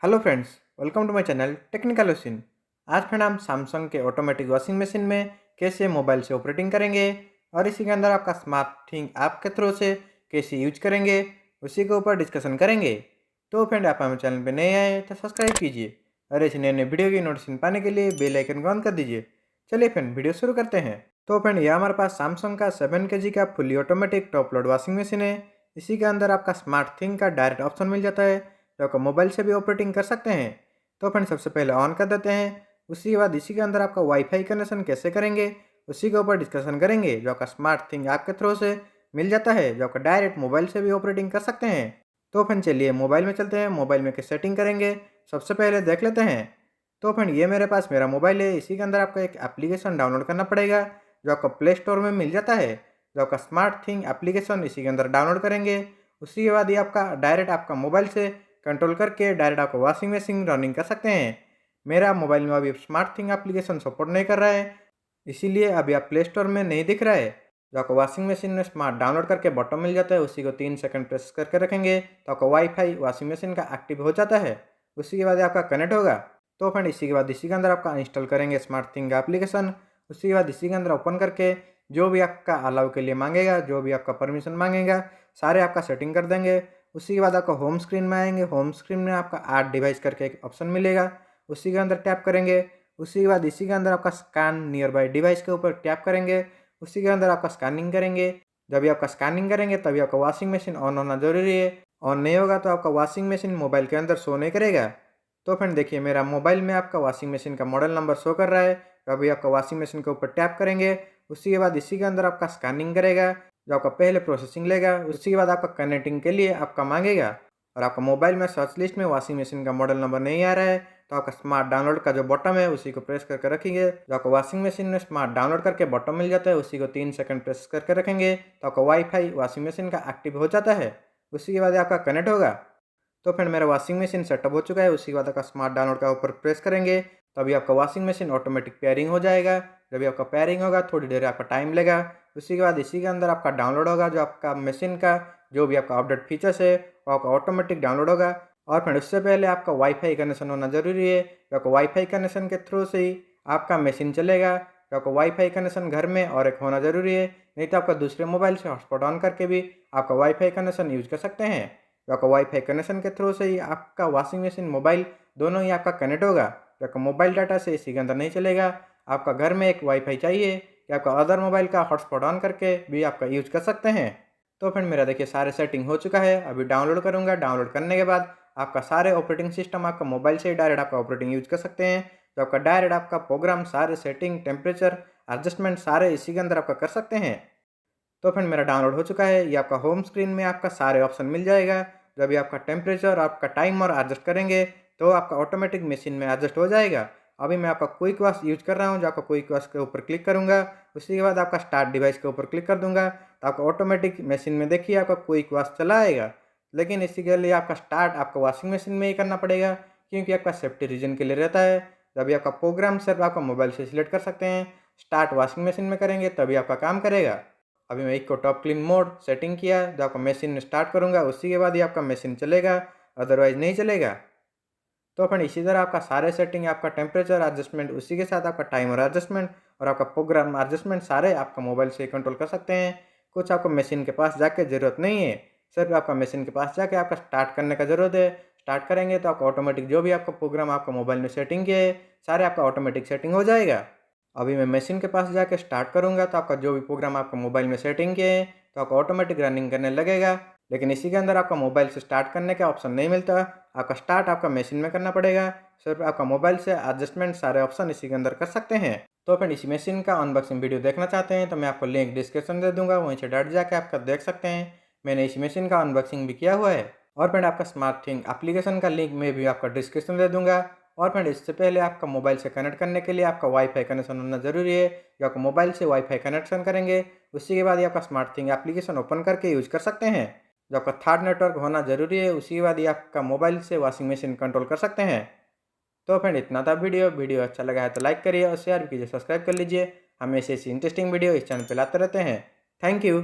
Hello friends, welcome to my channel technical ocean. आज friend हम Samsung के automatic washing machine में कैसे मोबाइल से ऑपरेटिंग करेंगे और इसी के अंदर आपका स्मार्ट थिंग ऐप के थ्रू से कैसे यूज करेंगे उसी के ऊपर डिस्कशन करेंगे। तो फ्रेंड आप हमारे चैनल पे नए आए तो सब्सक्राइब कीजिए और ऐसे नए नए वीडियो की नोटिफिकेशन पाने के लिए बेल आइकन को ऑन कर दीजिए। चलिए फ्रेंड वीडियो शुरू करते हैं। तो फ्रेंड यह हमारे पास सैमसंग का 7 kg का fully automatic top load washing machine है। इसी के अंदर आपका स्मार्ट थिंग का डायरेक्ट ऑप्शन मिल जाता है जो आपका मोबाइल से भी ऑपरेटिंग कर सकते हैं। तो फ्रेंड सबसे पहले ऑन कर देते हैं। उसी के बाद इसी के अंदर आपका वाईफाई कनेक्शन कैसे करेंगे उसी के ऊपर डिस्कशन करेंगे जो आपका स्मार्ट थिंग ऐप के थ्रू से मिल जाता है जो आपका डायरेक्ट मोबाइल से भी ऑपरेटिंग कर सकते हैं। तो फ्रेंड चलिए मोबाइल में चलते हैं, मोबाइल में कैसे सेटिंग करेंगे सबसे पहले देख लेते हैं। तो फ्रेंड ये मेरे पास मेरा मोबाइल है, इसी के अंदर आपको एक एप्लीकेशन डाउनलोड करना पड़ेगा जो आपका प्ले स्टोर में मिल जाता है जो आपका स्मार्ट थिंग एप्लीकेशन इसी के अंदर डाउनलोड करेंगे। उसी के बाद ये आपका डायरेक्ट आपका मोबाइल से कंट्रोल करके डायरेक्ट आपको वॉशिंग मशीन रनिंग कर सकते हैं। मेरा मोबाइल में अभी स्मार्ट थिंग एप्लीकेशन सपोर्ट नहीं कर रहा है, इसीलिए अभी आप प्ले स्टोर में नहीं दिख रहा है। जो आपको वॉशिंग मशीन में स्मार्ट डाउनलोड करके बटन मिल जाता है, उसी को 3 सेकंड प्रेस करके रखेंगे तो आपका वाईफाई वॉशिंग मशीन का एक्टिव हो जाता है। उसी के बाद आपका कनेक्ट होगा। तो फ्रेंड इसी के बाद इसी के अंदर आपका इंस्टॉल करेंगे स्मार्ट थिंग का एप्लीकेशन। उसी के बाद इसी के अंदर ओपन करके जो भी आपका अलाउ के लिए मांगेगा, जो भी आपका परमिशन मांगेगा, सारे आपका सेटिंग कर देंगे। उसी के बाद आपका होम स्क्रीन में आएंगे, होम स्क्रीन में आपका ऐड डिवाइस करके एक ऑप्शन मिलेगा, उसी के अंदर टैप करेंगे। उसी के बाद इसी के अंदर आपका स्कैन नियर बाई डिवाइस के ऊपर टैप करेंगे, उसी के अंदर आपका स्कैनिंग करेंगे। जब भी आपका स्कैनिंग करेंगे तभी आपका वॉशिंग मशीन ऑन होना जरूरी है, ऑन नहीं होगा तो आपका वॉशिंग मशीन मोबाइल के अंदर शो नहीं करेगा। तो फ्रेंड देखिए मेरा मोबाइल में आपका वॉशिंग मशीन का मॉडल नंबर शो कर रहा है। तो अभी आपका वॉशिंग मशीन के ऊपर टैप करेंगे, उसी के बाद इसी के अंदर आपका स्कैनिंग करेगा जो आपका पहले प्रोसेसिंग लेगा। उसी के बाद आपका कनेक्टिंग के लिए आपका मांगेगा और आपका मोबाइल में सर्च लिस्ट में वॉशिंग मशीन का मॉडल नंबर नहीं आ रहा है तो आपका स्मार्ट डाउनलोड का जो बटन है उसी को प्रेस करके रखेंगे। जो आपको वॉशिंग मशीन में स्मार्ट डाउनलोड करके बटन मिल जाता है उसी को 3 सेकंड प्रेस करके रखेंगे तो आपका वाईफाई वॉशिंग मशीन का एक्टिव हो जाता है। उसी के बाद आपका कनेक्ट होगा। तो फ्रेंड मेरा वॉशिंग मशीन सेटअप हो चुका है, उसी के बाद आपका स्मार्ट डाउनलोड का ऊपर प्रेस करेंगे तभी आपका वॉशिंग मशीन ऑटोमेटिक पेयरिंग हो जाएगा। जब भी आपका पेयरिंग होगा थोड़ी देर आपका टाइम लेगा। उसी के बाद इसी के अंदर आपका डाउनलोड होगा जो आपका मशीन का जो भी आपका अपडेट फीचर्स है वो आपका ऑटोमेटिक डाउनलोड होगा। और फिर उससे पहले आपका वाईफाई कनेक्शन होना ज़रूरी है, जो आपका वाईफाई कनेक्शन के थ्रू से ही आपका मशीन चलेगा। जो आपका वाईफाई कनेक्शन घर में और एक होना ज़रूरी है, नहीं तो आपका दूसरे मोबाइल से हॉटस्पॉट ऑन करके भी आपका वाईफाई कनेक्शन यूज कर सकते हैं। जो आपका वाईफाई कनेक्शन के थ्रू से ही आपका वॉशिंग मशीन मोबाइल दोनों ही आपका कनेक्ट होगा। जो आपका मोबाइल डाटा से इसी के अंदर नहीं चलेगा, आपका घर में एक वाईफाई चाहिए कि आपका अदर मोबाइल का हॉटस्पॉट ऑन करके भी आपका यूज कर सकते हैं। तो फ्रेंड मेरा देखिए सारे सेटिंग हो चुका है, अभी डाउनलोड करूँगा। डाउनलोड करने के बाद आपका सारे ऑपरेटिंग सिस्टम आपका मोबाइल से ही डायरेक्ट आपका ऑपरेटिंग यूज कर सकते हैं। जो आपका डायरेक्ट आपका प्रोग्राम सारे सेटिंग टेम्परेचर एडजस्टमेंट सारे इसी के अंदर आपका कर सकते हैं। तो फ्रेंड मेरा डाउनलोड हो चुका है, ये आपका होम स्क्रीन में आपका सारे ऑप्शन मिल जाएगा। जब भी आपका टेम्परेचर आपका टाइमर एडजस्ट करेंगे तो आपका ऑटोमेटिक मशीन में एडजस्ट हो जाएगा। अभी मैं आपका क्विक वॉश यूज कर रहा हूँ, जो आपका क्विक वॉश के ऊपर क्लिक करूँगा, उसी के बाद आपका स्टार्ट डिवाइस के ऊपर क्लिक कर दूंगा तो आपका ऑटोमेटिक मशीन में देखिए आपका क्विक वॉश चला आएगा। लेकिन इसी के लिए आपका स्टार्ट आपका वॉशिंग मशीन में ही करना पड़ेगा क्योंकि आपका सेफ्टी रीजन के लिए रहता है। जब भी आपका प्रोग्राम सिर्फ आपका मोबाइल से सिलेक्ट कर सकते हैं, स्टार्ट वॉशिंग मशीन में करेंगे तभी आपका काम करेगा। अभी मैं एक को टॉप क्लीन मोड सेटिंग किया, जब आपका मशीन स्टार्ट करूँगा उसी के बाद ही आपका मशीन चलेगा, अदरवाइज नहीं चलेगा। तो फ्रेंड इसी तरह आपका सारे सेटिंग आपका टेम्परेचर एडजस्टमेंट उसी के साथ आपका टाइमर एडजस्टमेंट और आपका प्रोग्राम एडजस्टमेंट सारे आपका मोबाइल से कंट्रोल कर सकते हैं। कुछ आपको मशीन के पास जाके ज़रूरत नहीं है, सिर्फ आपका मशीन के पास जाके आपका स्टार्ट करने का ज़रूरत है। स्टार्ट करेंगे तो आपका ऑटोमेटिक जो भी आपका प्रोग्राम आपका मोबाइल में सेटिंग किए सारे आपका ऑटोमेटिक सेटिंग हो जाएगा। अभी मैं मशीन के पास जाके स्टार्ट करूँगा तो आपका जो भी प्रोग्राम आपका मोबाइल में सेटिंग किए हैं तो आपका ऑटोमेटिक रनिंग करने लगेगा। लेकिन इसी के अंदर आपका मोबाइल से स्टार्ट करने का ऑप्शन नहीं मिलता, आपका स्टार्ट आपका मशीन में करना पड़ेगा। सिर्फ आपका मोबाइल से एडजस्टमेंट सारे ऑप्शन इसी के अंदर कर सकते हैं। तो फ्रेंड इसी मशीन का अनबॉक्सिंग वीडियो देखना चाहते हैं तो मैं आपको लिंक डिस्क्रिप्शन दे दूंगा, वहीं से डायरेक्ट जाके आपका देख सकते हैं। मैंने इसी मशीन का अनबॉक्सिंग भी किया हुआ है। और फ्रेंड आपका स्मार्ट थिंग एप्लीकेशन का लिंक मैं भी आपका डिस्क्रिप्शन दे दूंगा। और फ्रेंड इससे पहले आपका मोबाइल से कनेक्ट करने के लिए आपका वाईफाई कनेक्शन होना जरूरी है। जो आपका मोबाइल से वाईफाई कनेक्शन करेंगे उसी के बाद ही आपका स्मार्ट थिंग एप्लीकेशन ओपन करके यूज कर सकते हैं। जो आपका थर्ड नेटवर्क होना जरूरी है, उसी के बाद ही आपका मोबाइल से वॉशिंग मशीन कंट्रोल कर सकते हैं। तो फ्रेंड इतना था वीडियो। वीडियो अच्छा लगा है तो लाइक करिए और शेयर भी कीजिए, सब्सक्राइब कर लीजिए। हम ऐसी इंटरेस्टिंग वीडियो इस चैनल पे लाते रहते हैं। Thank you.